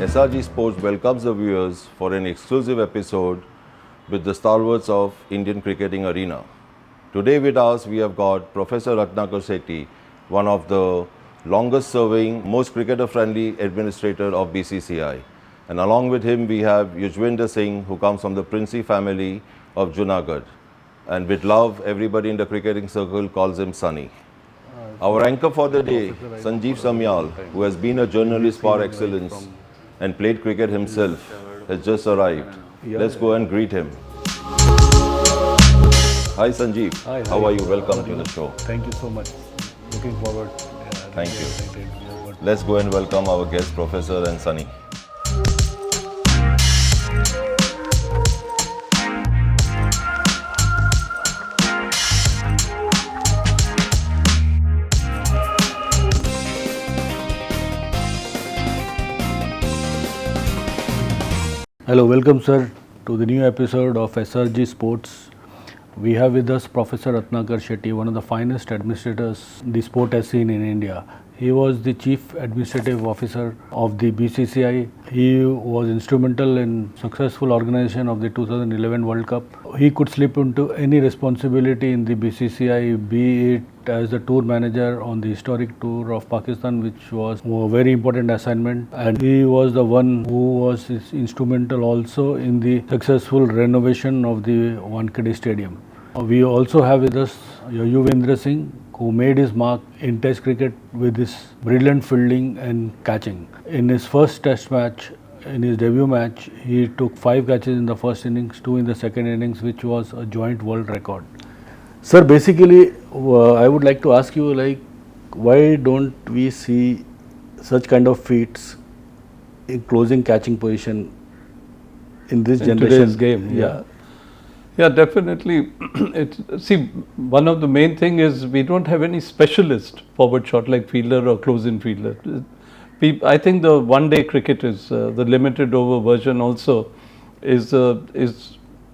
SRG Sports welcomes the viewers for an exclusive episode with the stalwarts of Indian cricketing arena. Today with us we have got Professor Ratnakar Sethi, one of the longest serving, most cricketer friendly administrator of BCCI. And along with him we have Yujvendra Singh, who comes from the Princey family of Junagadh. And with love, everybody in the cricketing circle calls him Sunny. Our anchor for the day, Sanjeev Samyal, who has been a journalist par excellence and played cricket himself, has just arrived. Let's go and greet him. Hi Sanjeev, how are you? Welcome to the show. Thank you so much. Looking forward. Thank you. Let's go and welcome our guest, Professor and Sunny. Hello, welcome sir to the new episode of SRG Sports. We have with us Professor Ratnakar Sethi, one of the finest administrators the sport has seen in India. He was the Chief Administrative Officer of the BCCI. He was instrumental in successful organization of the 2011 World Cup. He could slip into any responsibility in the BCCI, be it as the tour manager on the historic tour of Pakistan, which was a very important assignment, and he was the one who was instrumental also in the successful renovation of the Wankhede Stadium. We also have with us Yujvendra Singh, who made his mark in Test cricket with his brilliant fielding and catching. In his first Test match, in his debut match, he took 5 catches in the first innings, 2 in the second innings, which was a joint world record. Sir, basically, I would like to ask you, why don't we see such kind of feats in closing catching position in this generation? Today's game, yeah, definitely. One of the main thing is we don't have any specialist forward short leg fielder or close-in fielder. I think the one-day cricket is the limited over version also is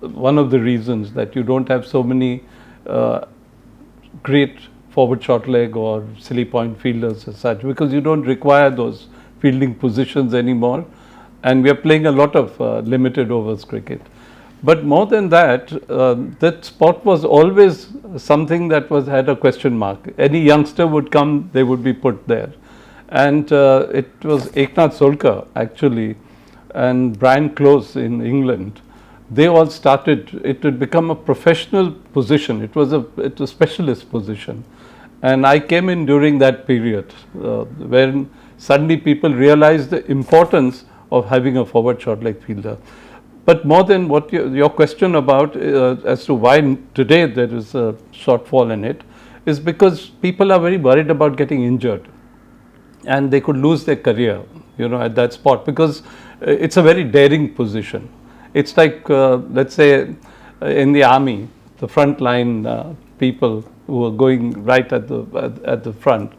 one of the reasons that you don't have so many great forward short leg or silly point fielders as such, because you don't require those fielding positions anymore, and we are playing a lot of limited overs cricket. But more than that, that sport was always something that had a question mark. Any youngster would come, they would be put there. And it was Eknath Solkar actually and Brian Close in England. They all started, it had become a professional position. It was a specialist position. And I came in during that period when suddenly people realized the importance of having a forward short leg fielder. But more than what your question about as to why today there is a shortfall in it, is because people are very worried about getting injured and they could lose their career, at that spot, because it's a very daring position. It's like, let's say, in the army, the front line people who are going right at the front,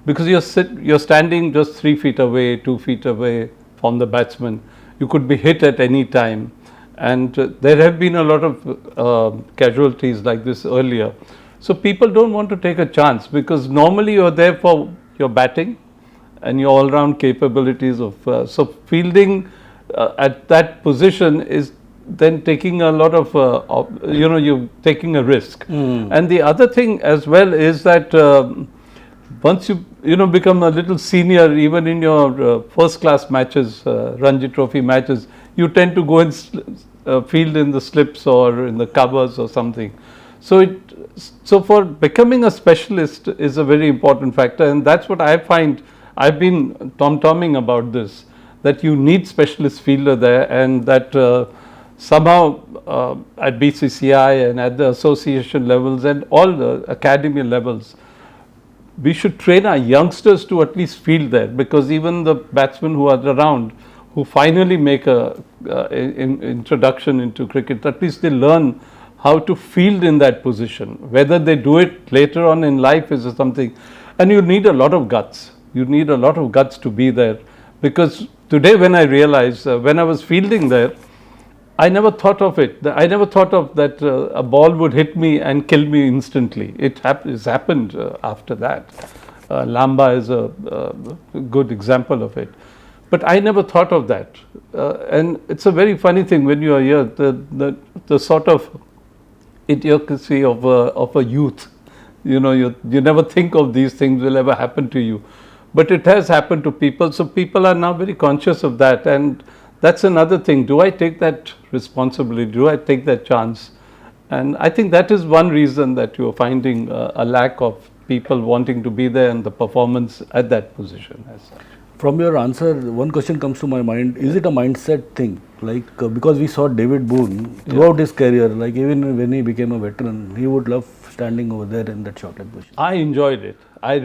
because you're standing just 3 feet away, 2 feet away from the batsman. You could be hit at any time, and there have been a lot of casualties like this earlier. So people don't want to take a chance, because normally you're there for your batting and your all-round capabilities of so fielding at that position is then taking a lot of you're taking a risk. And the other thing as well is that once you become a little senior, even in your first class matches, Ranji Trophy matches, you tend to go and field in the slips or in the covers or something. So for becoming a specialist is a very important factor, and that's what I find. I've been tom-tomming about this, that you need specialist fielder there, and that somehow at BCCI and at the association levels and all the academy levels, we should train our youngsters to at least field there, because even the batsmen who are around, who finally make a introduction into cricket, at least they learn how to field in that position. Whether they do it later on in life is something, and you need a lot of guts. You need a lot of guts to be there, because today when I realized, when I was fielding there, I never thought of it. I never thought of that a ball would hit me and kill me instantly. It's happened after that. Lamba is a good example of it. But I never thought of that. And it's a very funny thing when you are here, the sort of idiocy of a youth. You never think of these things will ever happen to you. But it has happened to people. So people are now very conscious of that. And that's another thing. Do I take that responsibility? Do I take that chance? And I think that is one reason that you're finding a lack of people wanting to be there and the performance at that position as such. From your answer, one question comes to my mind. Is it a mindset thing? Because we saw David Boone throughout his career, even when he became a veteran, he would love standing over there in that short leg position. I enjoyed it. I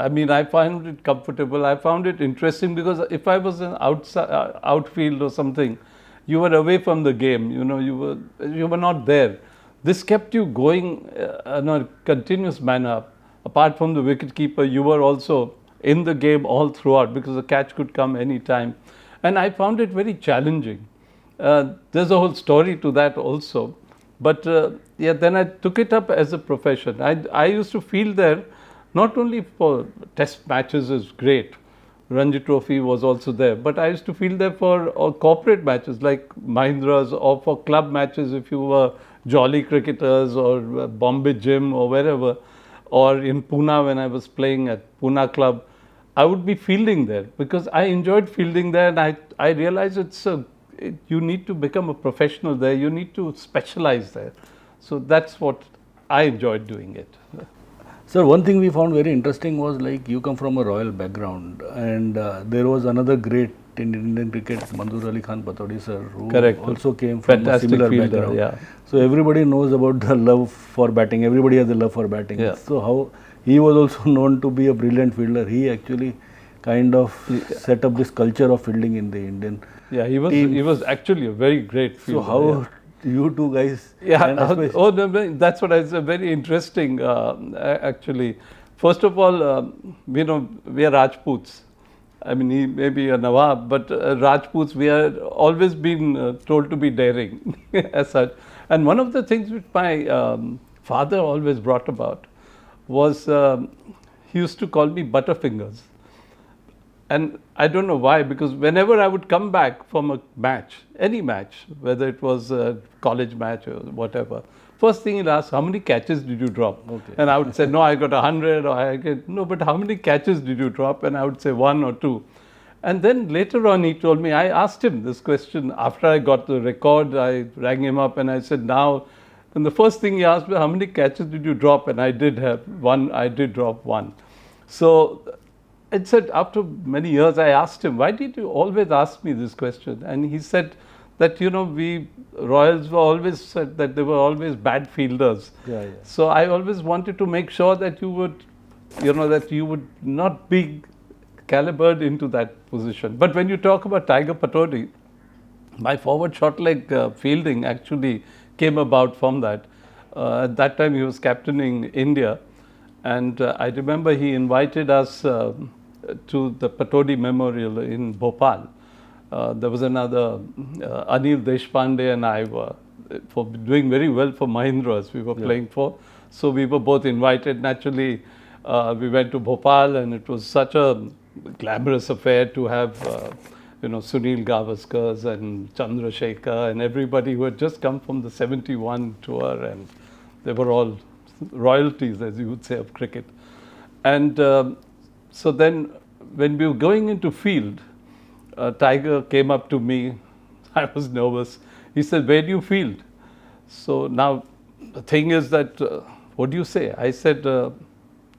mean, I found it comfortable. I found it interesting because if I was an outfield or something, you were away from the game. You were not there. This kept you going in a continuous manner. Apart from the wicket keeper, you were also in the game all throughout because the catch could come any time. And I found it very challenging. There's a whole story to that also. But then I took it up as a profession. I used to field there not only for test matches is great. Ranji Trophy was also there. But I used to field there for corporate matches like Mahindra's or for club matches if you were Jolly Cricketers or Bombay Gym or wherever. Or in Pune when I was playing at Pune Club. I would be fielding there because I enjoyed fielding there, and I realized you need to become a professional there. You need to specialize there. So that's what I enjoyed doing it. Sir, one thing we found very interesting was you come from a royal background, and there was another great in Indian cricket, Manzoor Ali Khan Patodi sir, who also came from Fantastic a similar fielder, background. yeah. So everybody knows about the love for batting. Everybody has a love for batting. Yeah. So how he was also known to be a brilliant fielder. He actually kind of set up this culture of fielding in the Indian team. He was actually a very great fielder. So how you two guys? No, that's what I said. Very interesting, actually. First of all, we are Rajputs. I mean, he may be a Nawab, but Rajputs, we are always been told to be daring as such. And one of the things which my father always brought about was he used to call me Butterfingers. And I don't know why, because whenever I would come back from a match, any match, whether it was a college match or whatever, first thing he'll ask, how many catches did you drop? Okay. And I would say, no, I got 100, or no, but how many catches did you drop? And I would say 1 or 2. And then later on, he told me, I asked him this question after I got the record. I rang him up and I said, now, and the first thing he asked me, how many catches did you drop? And I did have 1, I did drop 1. So it said, after many years, I asked him, why did you always ask me this question? And he said that, we Royals were always said that they were always bad fielders. Yeah. So I always wanted to make sure that you would, that you would not be calibered into that position. But when you talk about Tiger Patodi, my forward short leg fielding actually came about from that. At that time, he was captaining India. And I remember he invited us to the Patodi Memorial in Bhopal. There was another, Anil Deshpande and I were doing very well for Mahindra's we were playing for. So we were both invited. Naturally, we went to Bhopal and it was such a glamorous affair to have, Sunil Gavaskars and Chandrasekhar and everybody who had just come from the 71 tour, and they were all royalties, as you would say, of cricket. And so then when we were going into field, Tiger came up to me. I was nervous. He said, where do you field? So now the thing is that, what do you say? I said,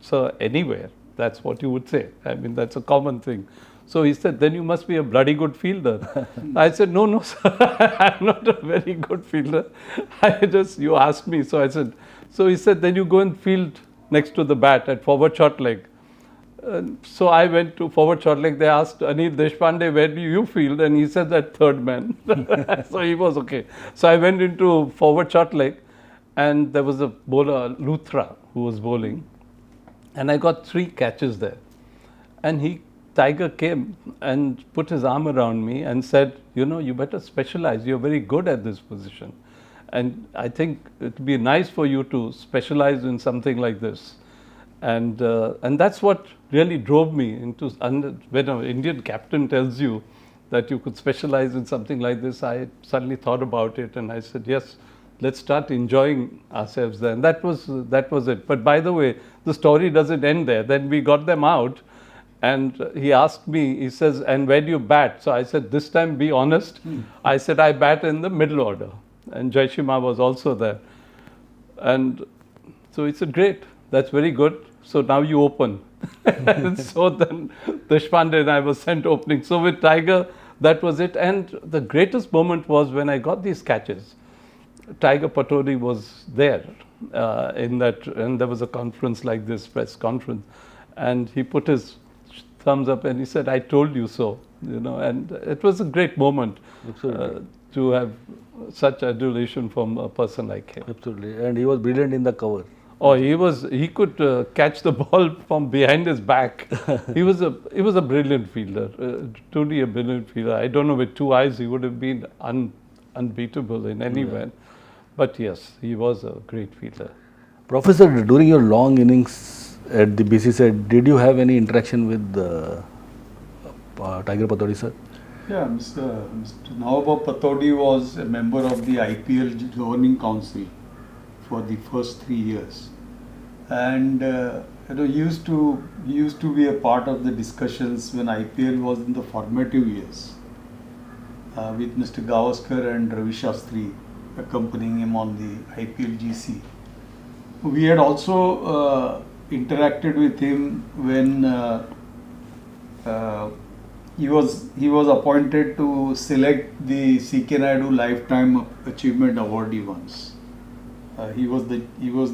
sir, anywhere. That's what you would say. I mean, that's a common thing. So he said, then you must be a bloody good fielder. I said, no, sir, I'm not a very good fielder. You asked me. So I said, so he said, then you go and field next to the bat at forward short leg. So I went to forward short leg. They asked Anil Deshpande, where do you field? And he said that third man. So he was okay. So I went into forward short leg, and there was a bowler, Luthra, who was bowling. And I got 3 catches there. And Tiger came and put his arm around me and said, you better specialize. You're very good at this position. And I think it would be nice for you to specialize in something like this. And that's what really drove me into, when an Indian captain tells you that you could specialize in something like this, I suddenly thought about it and I said, yes, let's start enjoying ourselves there. And that was it. But by the way, the story doesn't end there. Then we got them out and he asked me, he says, and where do you bat? So I said, this time be honest. I said, I bat in the middle order. And Jaishima was also there. And so he said, great, that's very good. So now you open. And so then Deshpande and I were sent opening. So with Tiger, that was it. And the greatest moment was when I got these catches. Tiger Patodi was there in that, and there was a conference like this, press conference. And he put his thumbs up and he said, I told you so. And it was a great moment to have such adulation from a person like him. Absolutely. And he was brilliant in the cover. Oh, he could catch the ball from behind his back. He was a brilliant fielder, truly a brilliant fielder. I don't know, with two eyes he would have been unbeatable in any event. But yes, he was a great fielder. Professor, during your long innings at the BCCI, did you have any interaction with Tiger Patodi, sir? Yeah, Mr. Nawab Patodi was a member of the IPL governing council for the first 3 years, and he used to be a part of the discussions when IPL was in the formative years, with Mr. Gavaskar and Ravi Shastri accompanying him on the IPL GC. We had also interacted with him when he was appointed to select the C.K. Naidu Lifetime Achievement Awardee once. He was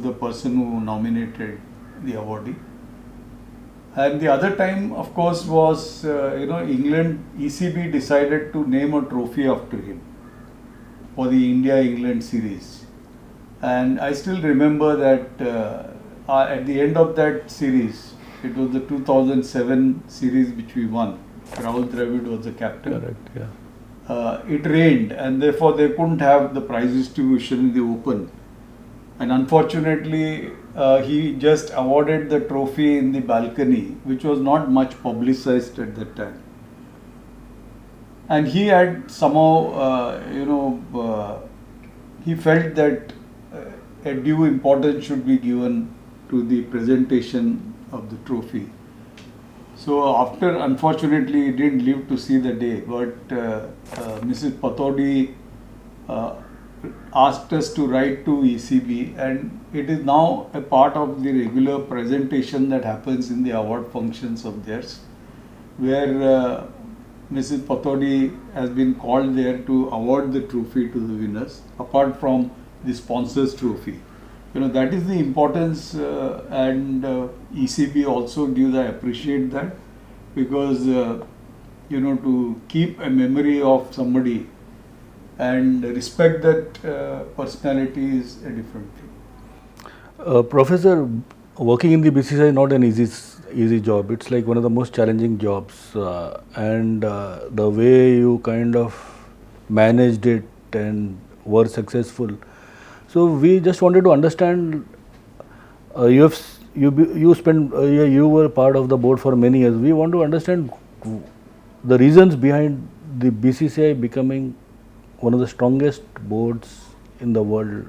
the person who nominated the awardee. And the other time, of course, was England, ECB decided to name a trophy after him for the India-England series. And I still remember that at the end of that series, it was the 2007 series which we won. Rahul Dravid was the captain. Correct, yeah. It rained and therefore they couldn't have the prize distribution in the open. And unfortunately, he just awarded the trophy in the balcony, which was not much publicized at that time. And he had somehow, he felt that a due importance should be given to the presentation of the trophy. So after, unfortunately, he didn't live to see the day, but Mrs. Patodi asked us to write to ECB, and it is now a part of the regular presentation that happens in the award functions of theirs, where Mrs. Patodi has been called there to award the trophy to the winners, apart from the sponsors trophy. That is the importance, and ECB also gives, I appreciate that, because to keep a memory of somebody and respect that personality is a different thing. Professor, working in the BCCI is not an easy job. It's like one of the most challenging jobs, and the way you kind of managed it and were successful. So we just wanted to understand. You were part of the board for many years. We want to understand the reasons behind the BCCI becoming one of the strongest boards in the world.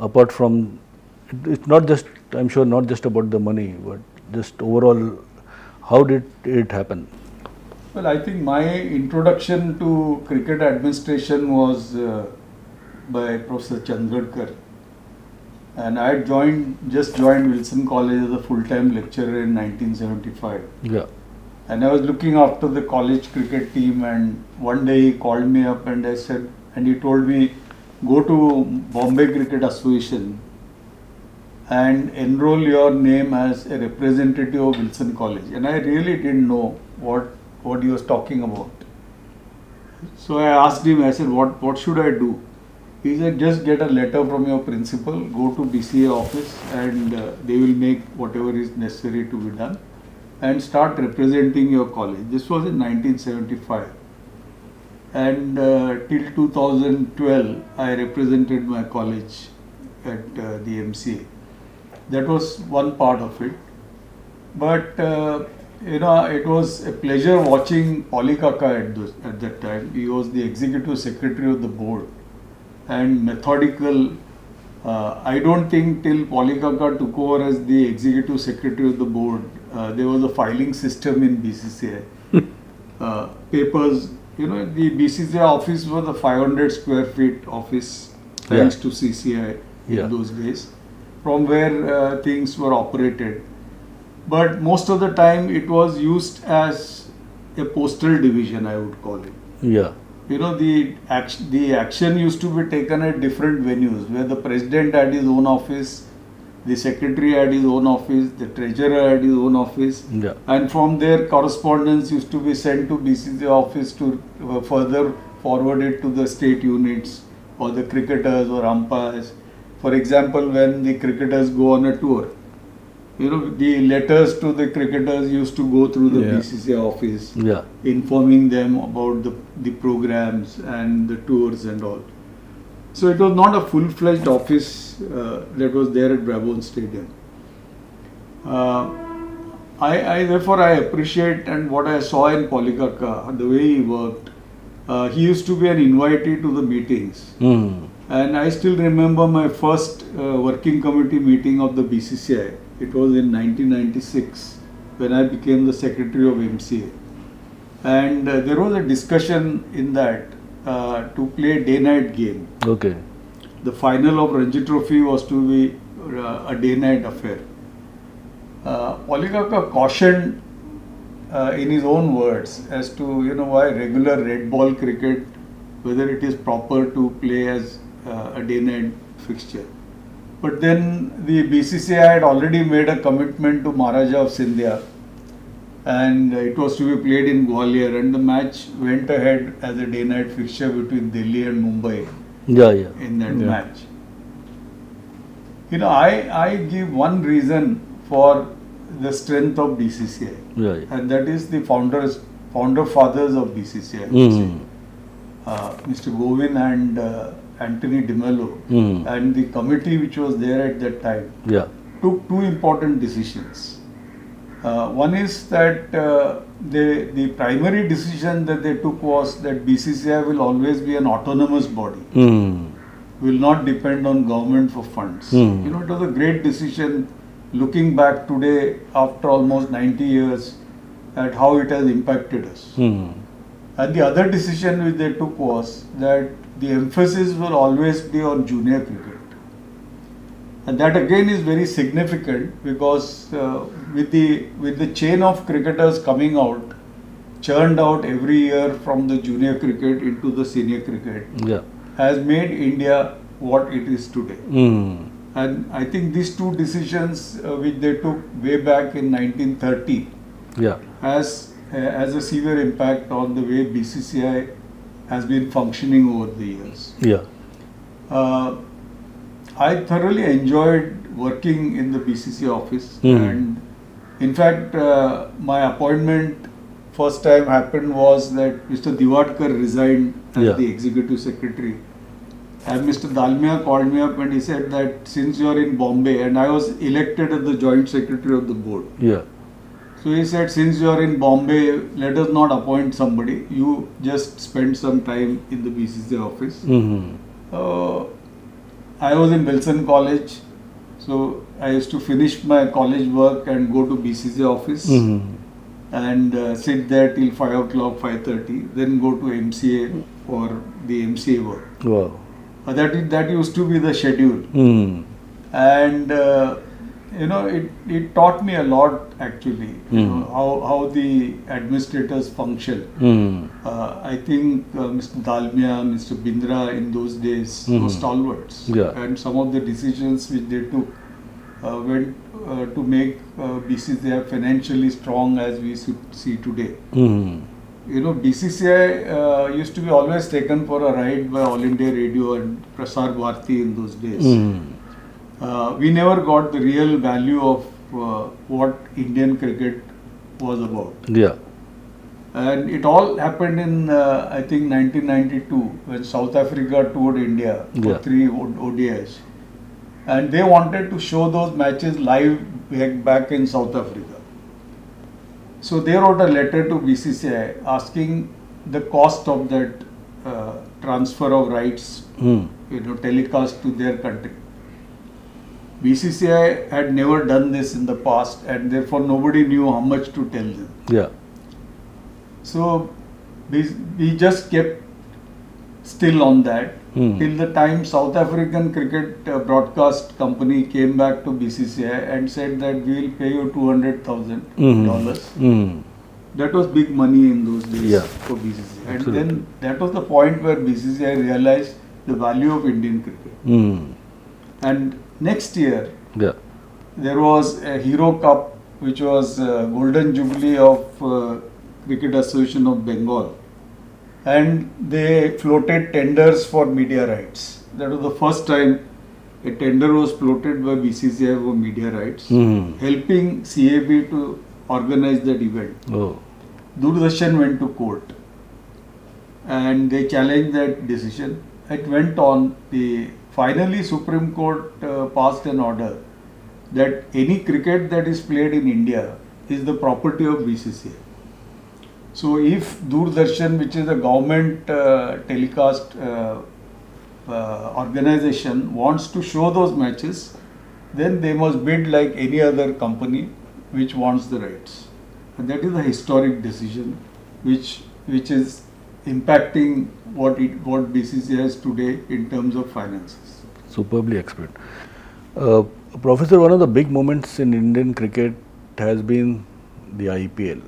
Apart from, it's not just, I'm sure, not just about the money, but just overall, how did it happen? Well, I think my introduction to cricket administration was by Professor Chandradkar, and I just joined Wilson College as a full-time lecturer in 1975. Yeah. And I was looking after the college cricket team, and one day he called me up and he told me, go to Bombay Cricket Association and enroll your name as a representative of Wilson College. And I really didn't know what he was talking about. So I asked him, I said, what should I do? He said, just get a letter from your principal, go to BCA office, and they will make whatever is necessary to be done, and start representing your college. This was in 1975. And till 2012, I represented my college at the MCA. that was one part of it. But it was a pleasure watching Polikaka at that time. He was the executive secretary of the board and methodical. I don't think till Polikaka took over as the executive secretary of the board, there was a filing system in BCCI. Papers, the BCCI office was a 500 square feet office, thanks to CCI in those days, from where things were operated. But most of the time it was used as a postal division, I would call it. Yeah. The action used to be taken at different venues, where the president had his own office, the secretary had his own office, the treasurer had his own office, and from there correspondence used to be sent to BCCI office to further forward it to the state units or the cricketers or umpires. For example, when the cricketers go on a tour, the letters to the cricketers used to go through the BCCI office, informing them about the programs and the tours and all. So it was not a full-fledged office that was there at Brabon Stadium. Therefore I appreciate, and what I saw in Polikaka, the way he worked. He used to be an invitee to the meetings. And I still remember my first working committee meeting of the BCCI. It was in 1996 when I became the secretary of MCA. And there was a discussion in that to play a day-night game. Okay. The final of Ranji Trophy was to be a day-night affair. Polikaka cautioned in his own words as to why regular red ball cricket, whether it is proper to play as a day-night fixture. But then the BCCI had already made a commitment to Maharaja of Sindhia, and it was to be played in Gwalior, and the match went ahead as a day-night fixture between Delhi and Mumbai. In that match. I give one reason for the strength of BCCI, and that is the founder fathers of BCCI. Mr. Govin and Anthony De Mello and the committee which was there at that time took two important decisions. One is that the primary decision that they took was that BCCI will always be an autonomous body, will not depend on government for funds. It was a great decision looking back today after almost 90 years at how it has impacted us. And the other decision which they took was that the emphasis will always be on junior cricket. And that again is very significant because with the chain of cricketers coming out, churned out every year from the junior cricket into the senior cricket, has made India what it is today. And I think these two decisions which they took way back in 1930 has a severe impact on the way BCCI has been functioning over the years. I thoroughly enjoyed working in the BCCI office, and in fact my appointment first time happened was that Mr. Diwakar resigned as the executive secretary, and Mr. Dalmia called me up and he said that since you are in Bombay, and I was elected as the joint secretary of the board. So he said, since you are in Bombay, let us not appoint somebody, you just spend some time in the BCCI office. I was in Wilson College, so I used to finish my college work and go to BCCI office and sit there till 5 o'clock, 5:30, then go to MCA for the MCA work. That used to be the schedule. And it taught me a lot actually, how the administrators function. I think Mr. Dalmia, Mr. Bindra in those days were stalwarts, and some of the decisions which they took went to make BCCI financially strong as we see today. BCCI used to be always taken for a ride by All India Radio and Prasar Bharati in those days. We never got the real value of what Indian cricket was about. And it all happened in, I think, 1992 when South Africa toured India for 3 ODIs. and they wanted to show those matches live back in South Africa. So they wrote a letter to BCCI asking the cost of that transfer of rights, telecast to their country. BCCI had never done this in the past, and therefore nobody knew how much to tell them. Yeah. So we just kept still on that till the time South African cricket broadcast company came back to BCCI and said that we will pay you $200,000. That was big money in those days for BCCI. And then that was the point where BCCI realized the value of Indian cricket. And next year, there was a Hero Cup, which was Golden Jubilee of Cricket Association of Bengal. And they floated tenders for media rights. That was the first time a tender was floated by BCCI for media rights, helping CAB to organize that event. Doordarshan went to court and they challenged that decision. It went on. Finally Supreme Court passed an order that any cricket that is played in India is the property of BCCI. So if Doordarshan, which is a government telecast organization, wants to show those matches, then they must bid like any other company which wants the rights. And that is a historic decision which is impacting what BCCI has today in terms of finances. Superbly explained. Professor, one of the big moments in Indian cricket has been the IPL.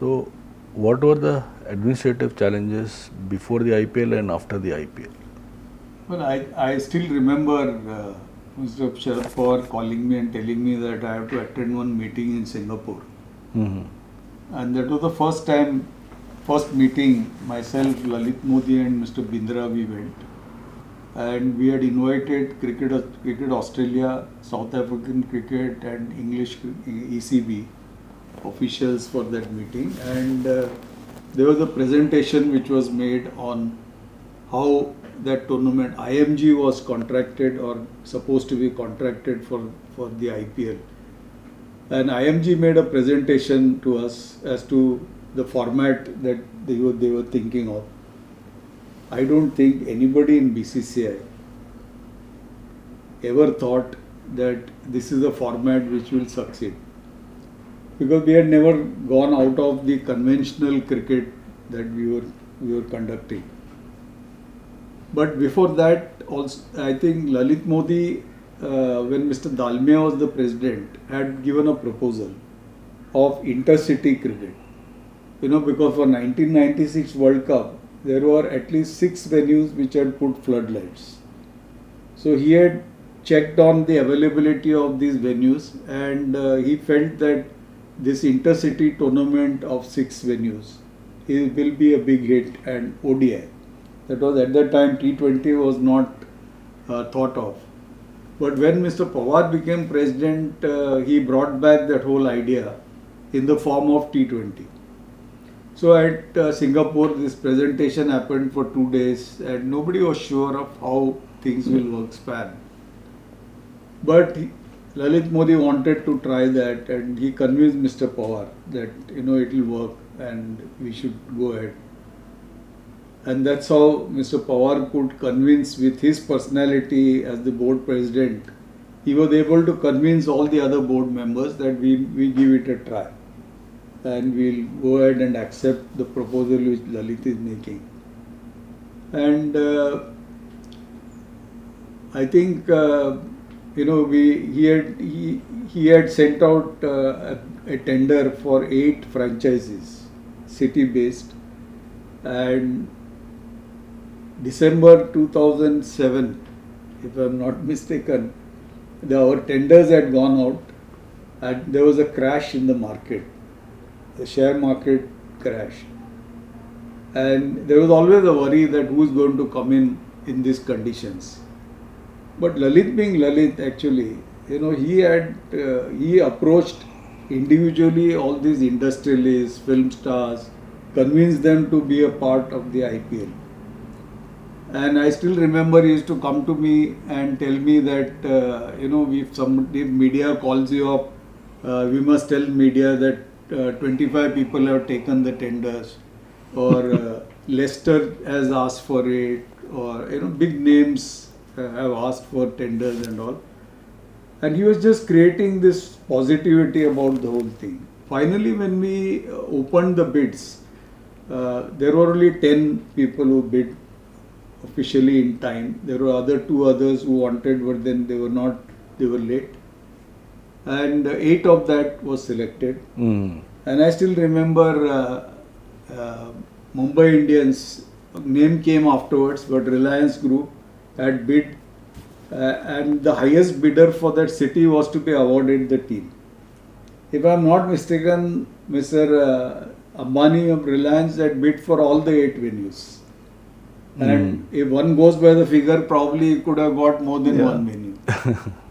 So, what were the administrative challenges before the IPL and after the IPL? Well, I still remember Mr. Sharad Pawar calling me and telling me that I have to attend one meeting in Singapore. And that was the first meeting, myself, Lalit Modi and Mr. Bindra, we went. And we had invited Cricket Australia, South African Cricket and English ECB officials for that meeting. And there was a presentation which was made on how that tournament, IMG was contracted or supposed to be contracted for the IPL. And IMG made a presentation to us as to the format that they were thinking of. I don't think anybody in BCCI ever thought that this is a format which will succeed, because we had never gone out of the conventional cricket that we were conducting. But before that, also, I think Lalit Modi, when Mr. Dalmia was the president, had given a proposal of intercity cricket. Because for 1996 World Cup, there were at least 6 venues which had put floodlights. So he had checked on the availability of these venues, and he felt that this intercity tournament of 6 venues will be a big hit, and ODI. That was at that time T20 was not thought of. But when Mr. Pawar became president, he brought back that whole idea in the form of T20. So at Singapore, this presentation happened for 2 days and nobody was sure of how things will work span. But Lalit Modi wanted to try that, and he convinced Mr. Pawar that it will work and we should go ahead. And that's how Mr. Pawar could convince, with his personality as the board president, he was able to convince all the other board members that we give it a try. And we'll go ahead and accept the proposal which Lalit is making. And I think he had sent out a tender for 8 franchises, city-based, and December 2007, if I am not mistaken, our tenders had gone out and there was a crash in the market. The share market crashed. And there was always a worry that who is going to come in these conditions. But Lalit, being Lalit, actually, he approached individually all these industrialists, film stars, convinced them to be a part of the IPL. And I still remember he used to come to me and tell me that, if media calls you up, we must tell media that 25 people have taken the tenders, or Leicester has asked for it, or big names have asked for tenders and all. And he was just creating this positivity about the whole thing. Finally, when we opened the bids, there were only 10 people who bid officially in time. There were two others who wanted, but then they were not, they were late. And 8 of that was selected. And I still remember Mumbai Indians name came afterwards, but Reliance Group had bid, and the highest bidder for that city was to be awarded the team. If I am not mistaken, Mr. Ambani of Reliance had bid for all the 8 venues. And if one goes by the figure, probably he could have got more than one venue.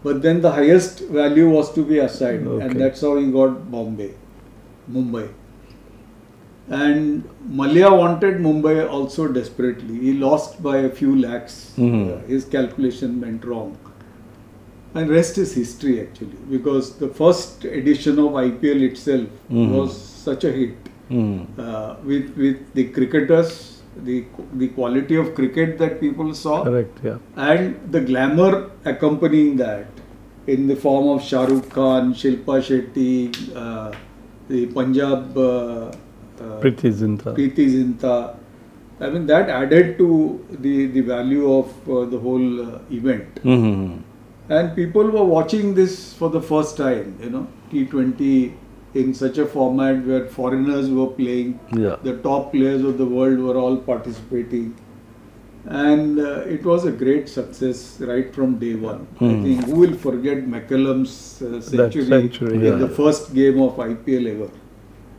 But then the highest value was to be assigned, and that's how he got Mumbai. And Malia wanted Mumbai also desperately. He lost by a few lakhs. His calculation went wrong. And rest is history actually, because the first edition of IPL itself was such a hit. With the cricketers, the quality of cricket that people saw, Correct, yeah. and the glamour accompanying that in the form of Shah Rukh Khan, Shilpa Shetty, the Punjab Preeti Zinta. I mean, that added to the value of the whole event. And people were watching this for the first time, T20 in such a format where foreigners were playing. The top players of the world were all participating. And it was a great success right from day one. I think who will forget McCallum's century in the first game of IPL ever.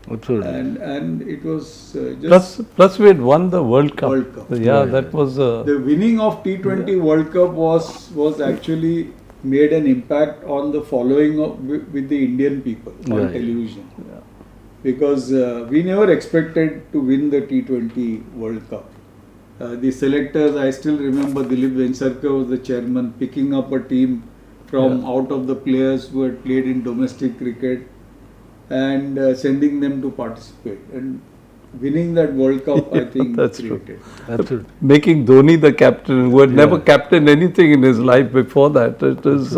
Absolutely. And it was just... Plus we had won the World Cup. Yeah, that was... the winning of T20 World Cup was actually made an impact on the following with the Indian people on television. Because we never expected to win the T20 World Cup. The selectors, I still remember Dilip Vengsarkar was the chairman, picking up a team from out of the players who had played in domestic cricket and sending them to participate. And winning that World Cup, I think, that's created. true. Making Dhoni the captain, who had never captained anything in his life before that, it is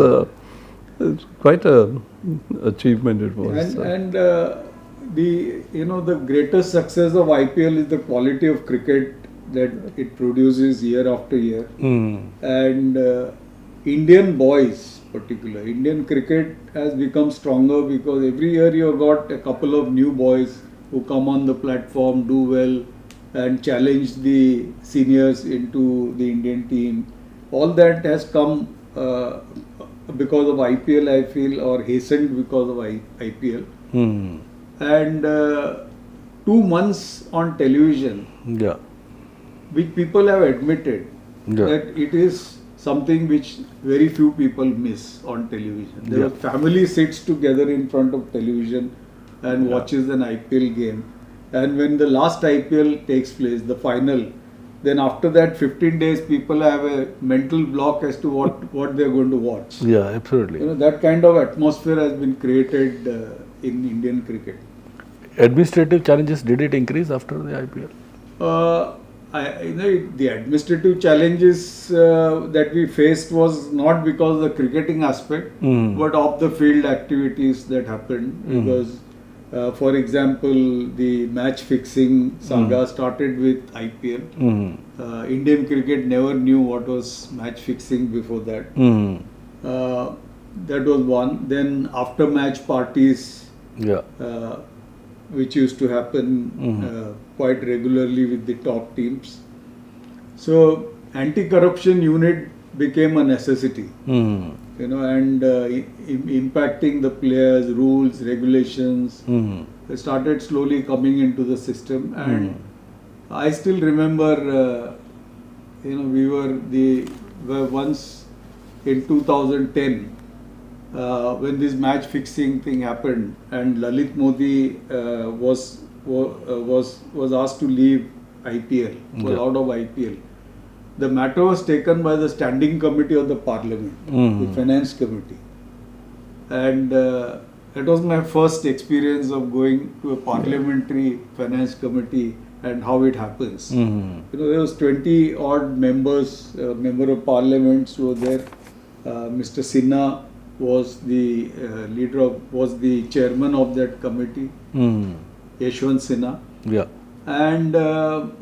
it's quite an achievement it was. And the greatest success of IPL is the quality of cricket that it produces year after year. And Indian boys, particularly Indian cricket, has become stronger because every year you have got a couple of new boys who come on the platform, do well, and challenge the seniors into the Indian team. All that has come because of IPL, I feel, or hastened because of IPL. And 2 months on television, which people have admitted that it is something which very few people miss on television. The family sits together in front of television and watches an IPL game. And when the last IPL takes place, the final, then after that 15 days people have a mental block as to what they are going to watch. Yeah, absolutely. That kind of atmosphere has been created in Indian cricket. Administrative challenges, did it increase after the IPL? The administrative challenges that we faced was not because of the cricketing aspect, but of the field activities that happened. Because, for example, the match fixing saga started with IPL. Indian cricket never knew what was match fixing before that. That was one. Then after match parties, which used to happen quite regularly with the top teams. So anti-corruption unit became a necessity, and impacting the players, rules, regulations. They started slowly coming into the system, and I still remember, we were once in 2010. When this match fixing thing happened and Lalit Modi was asked to leave IPL, was out of IPL. the matter was taken by the standing committee of the parliament, the finance committee. And it was my first experience of going to a parliamentary finance committee and how it happens. You know, there was 20 odd members, member of parliaments who were there. Mr. Sinha was the was the chairman of that committee. Yashwant Sinha. Yeah. And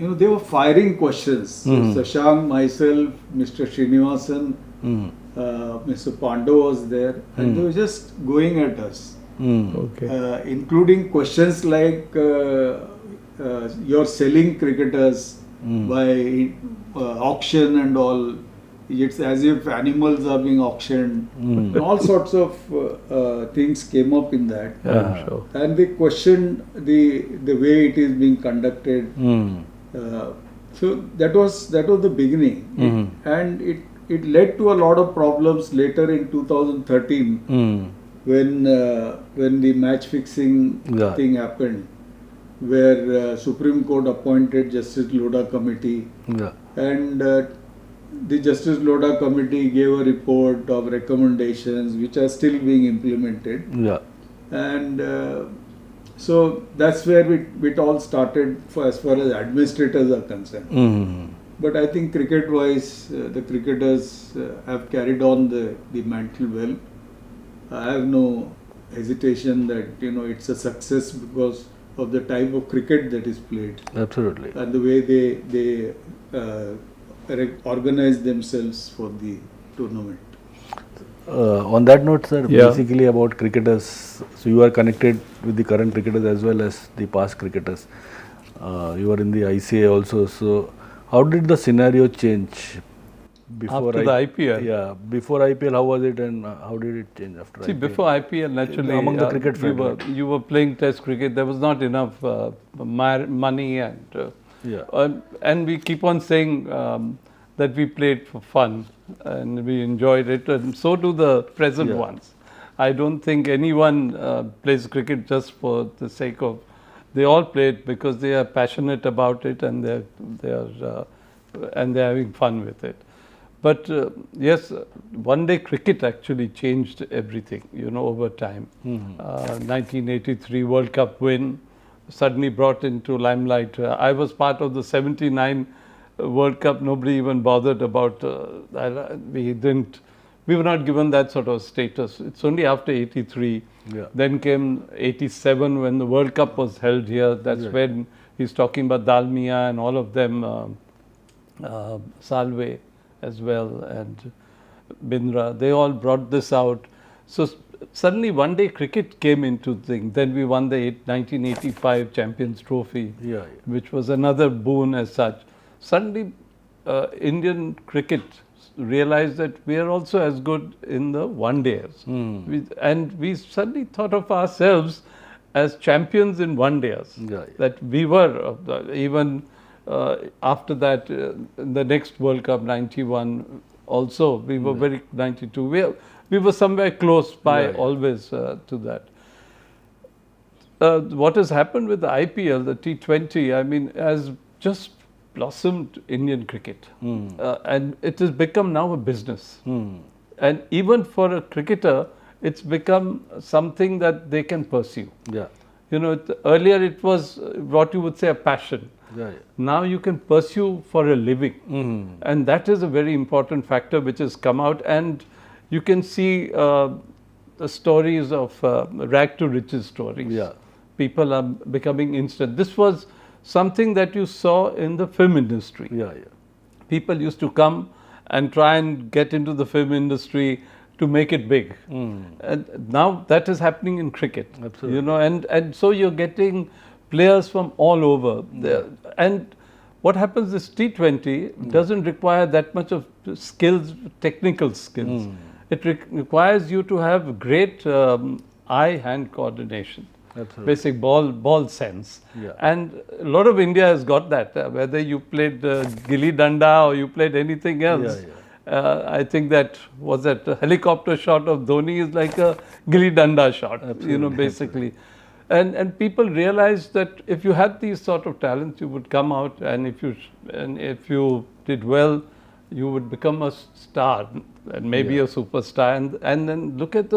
you know, they were firing questions. So Shashank, myself, Mr. Srinivasan, Mr. Pandav was there, and they were just going at us. Okay. Including questions like you're selling cricketers by auction and all. It's as if animals are being auctioned. All sorts of things came up in that. Yeah, sure. And they questioned the way it is being conducted. So that was the beginning, and it led to a lot of problems later in 2013 when the match fixing thing happened, where Supreme Court appointed Justice Lodha committee, and the Justice Lodha committee gave a report of recommendations which are still being implemented. And so that's where it all started as far as administrators are concerned. But I think cricket-wise, the cricketers have carried on the mantle well. I have no hesitation that, you know, it's a success because of the type of cricket that is played. Absolutely. And the way they organize themselves for the tournament. On that note, sir, basically about cricketers, so you are connected with the current cricketers as well as the past cricketers. You are in the ICA also, so how did the scenario change before After the IPL? Yeah, before IPL, how was it and how did it change after See, IPL? before IPL, naturally, Among the cricket fans, you were playing Test cricket. There was not enough money, and we keep on saying that we played for fun and we enjoyed it, and so do the present ones. I don't think anyone plays cricket just for the sake of. They all play it because they are passionate about it and they're having fun with it. But yes, one day cricket actually changed everything, you know, over time. 1983 World Cup win suddenly brought into limelight. I was part of the 79 World Cup. Nobody even bothered about. We were not given that sort of status. It's only after 83. Then came 87 when the World Cup was held here. That's when he's talking about Dalmia and all of them, Salve as well, and Bindra. They all brought this out. So suddenly one day cricket came into the thing. Then we won the 1985 Champions Trophy, which was another boon as such. Suddenly Indian cricket realized that we are also as good in the one-dayers. And we suddenly thought of ourselves as champions in one-dayers. That we were, even after that, the next World Cup, 91, also, we were very 92. We were somewhere close by always to that. What has happened with the IPL, the T20, I mean, has just blossomed Indian cricket. And it has become now a business. And even for a cricketer, it's become something that they can pursue. You know, earlier it was what you would say a passion. Now you can pursue for a living. And that is a very important factor which has come out. And you can see the stories of rag to riches stories. People are becoming instant. This was something that you saw in the film industry. People used to come and try and get into the film industry to make it big. And now that is happening in cricket. Absolutely. You know, and so you're getting players from all over. And what happens is T20 doesn't require that much of skills, technical skills. It requires you to have great eye-hand coordination. Basic ball sense. And a lot of India has got that, whether you played Gilli Danda or you played anything else. I think that was that helicopter shot of Dhoni is like a Gilli Danda shot, you know, basically. And people realized that if you had these sort of talents, you would come out, and if you did well, you would become a star and maybe a superstar. And then look at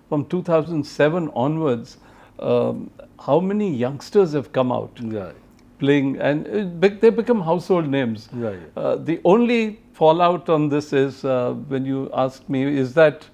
from 2007 onwards, how many youngsters have come out Yeah. playing, and they become household names. Right. The only fallout on this is, when you asked me, is that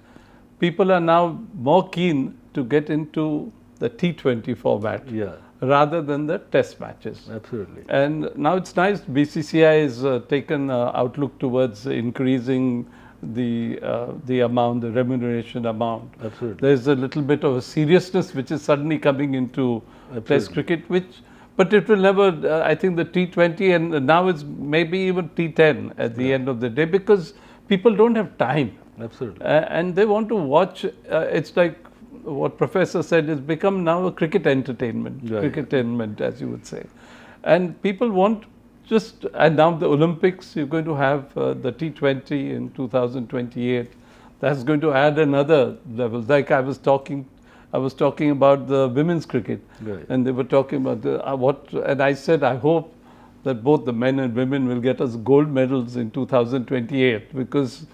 people are now more keen to get into the T20 format Yeah. rather than the test matches. Absolutely. And now it's nice, BCCI has taken outlook towards increasing the amount, the remuneration amount. Absolutely. There's a little bit of a seriousness which is suddenly coming into Test Absolutely. cricket, but it will never, I think the T20 and now it's maybe even T10 at the end of the day, because people don't have time. Absolutely. And they want to watch, it's like what Professor said, it's become now a cricket entertainment, Yeah, cricket-tainment, as you would say. And people want and now the Olympics, you're going to have the T20 in 2028. That's going to add another level. Like I was talking about the women's cricket, Right. and they were talking about and I said, I hope that both the men and women will get us gold medals in 2028, because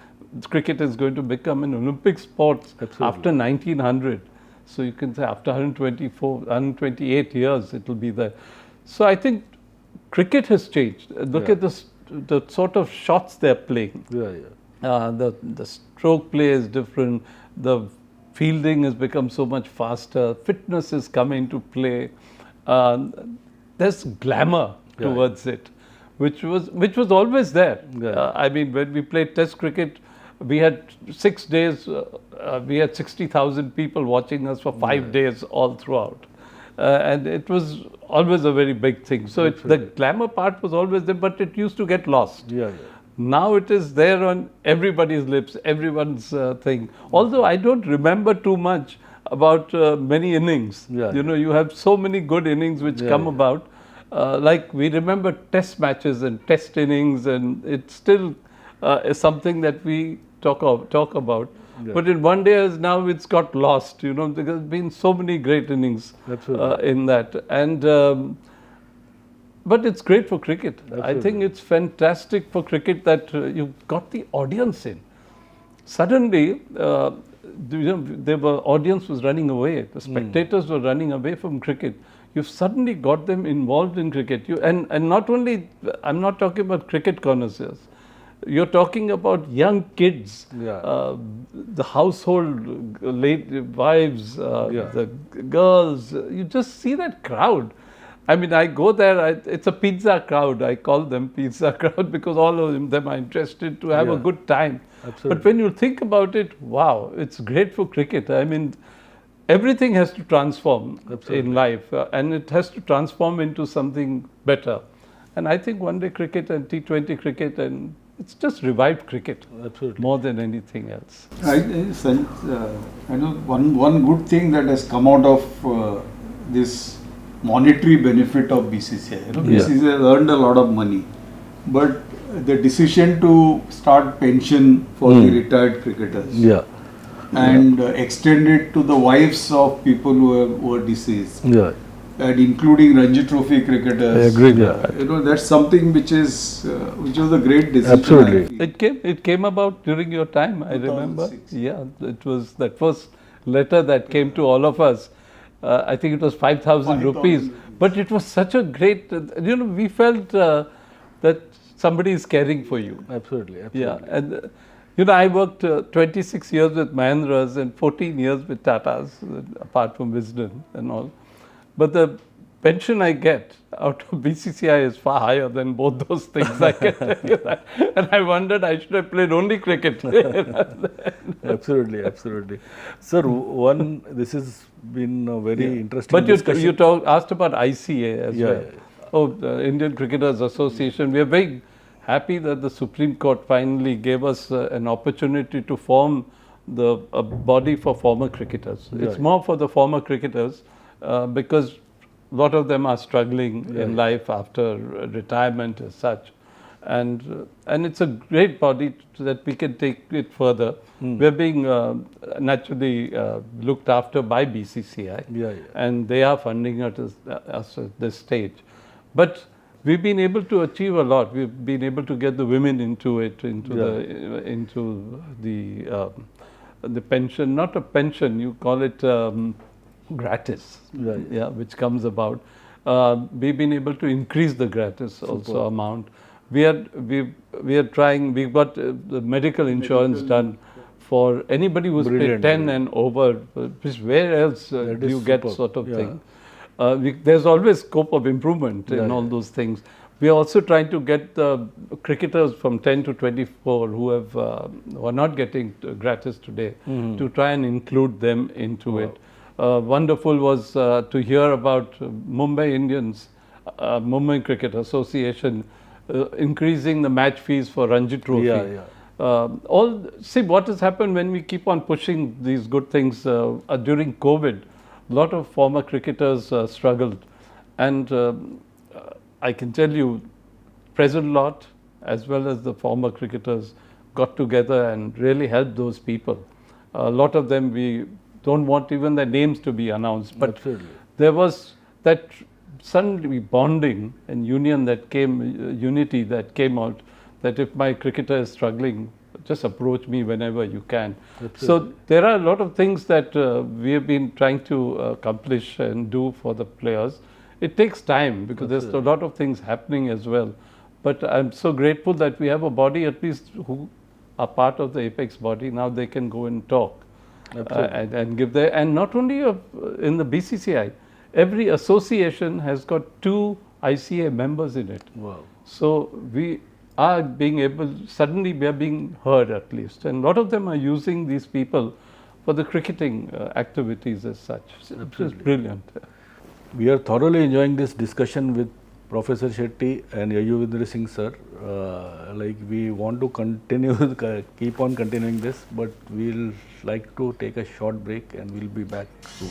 cricket is going to become an Olympic sport Absolutely. after 1900. So you can say after 128 years it will be there. So I think cricket has changed. Look Yeah. at the sort of shots they're playing. Yeah. Yeah. The stroke play is different. The fielding has become so much faster. Fitness has come into play. There's glamour Yeah. towards it, which was always there. Yeah. I mean, when we played Test cricket, we had 6 days. We had 60,000 people watching us for 5 days all throughout. And it was always a very big thing. So the glamour part was always there, but it used to get lost. Yeah. Yeah. Now it is there on everybody's lips, everyone's thing. Although I don't remember too much about many innings. Yeah. You know, you have so many good innings which come about. Like we remember test matches and test innings, and it still is something that we talk about. Yeah. But in one day, as now it's got lost. You know, there has been so many great innings Absolutely. in that, and. But it's great for cricket. I think it's fantastic for cricket that you've got the audience in. Suddenly, audience was running away. The spectators were running away from cricket. You've suddenly got them involved in cricket. And not only, I'm not talking about cricket connoisseurs. You're talking about young kids, Yeah. the household wives, Yeah. the girls. You just see that crowd. I mean, I go there, it's a pizza crowd. I call them pizza crowd because all of them are interested to have a good time. Absolutely. But when you think about it, wow, it's great for cricket. I mean, everything has to transform in life, and it has to transform into something better. And I think one day cricket and T20 cricket, and it's just revived cricket. Absolutely. More than anything else. I know one good thing that has come out of this monetary benefit of BCCI. You know, BCCI has earned a lot of money, but the decision to start pension for the retired cricketers Yeah. and extend it to the wives of people who are deceased, Yeah. and including Ranji Trophy cricketers. I agree with that. You know, that's something which was a great decision. Absolutely. I feel. It came about during your time, I remember. 2006. Yeah, it was that first letter that came to all of us. I think it was 5,000 rupees. But it was such a great, we felt that somebody is caring for you. Absolutely. Yeah, and I worked 26 years with Mahindras and 14 years with Tatas, apart from Wisden and all. But the pension I get out of BCCI is far higher than both those things. I can tell you that. And I wondered I should have played only cricket. Absolutely. Sir, this has been a very interesting But discussion. you asked about ICA as well. Yeah. Oh, the Indian Cricketers Association. We are very happy that the Supreme Court finally gave us an opportunity to form a body for former cricketers. It's more for the former cricketers because a lot of them are struggling in life after retirement as such. And it's a great body so that we can take it further. We're being naturally looked after by BCCI, and they are funding us at this stage. But we've been able to achieve a lot. We've been able to get the women into it, into the pension, not a pension, you call it gratis, Right. yeah, which comes about. We've been able to increase the gratis also amount. We are trying. We've got the medical insurance done for anybody who's paid Brilliant, 10 and over. Which where else do is you get superb. sort of Yeah. thing? There's always scope of improvement in all those things. We are also trying to get the cricketers from 10 to 24 who are not getting gratis today to try and include them into it. Wonderful was to hear about Mumbai Indians, Mumbai Cricket Association increasing the match fees for Ranji Trophy. Yeah, yeah. See what has happened when we keep on pushing these good things during COVID. A lot of former cricketers struggled, and I can tell you, present lot as well as the former cricketers got together and really helped those people. A lot of them, we don't want even their names to be announced, but Absolutely. there was that suddenly bonding and union that came, unity that came out, that if my cricketer is struggling, just approach me whenever you can. So there are a lot of things that we have been trying to accomplish and do for the players. It takes time because there's a lot of things happening as well. But I'm so grateful that we have a body at least who are part of the Apex body. Now they can go and talk and give their, and not only in the BCCI, every association has got 2 ICA members in it. Wow. So we are being able, suddenly we are being heard at least. And a lot of them are using these people for the cricketing activities as such. It's just brilliant. We are thoroughly enjoying this discussion with Professor Shetty and Yajuvendra Singh sir. Like we want to continue, keep on continuing this, but we'll like to take a short break and we'll be back soon.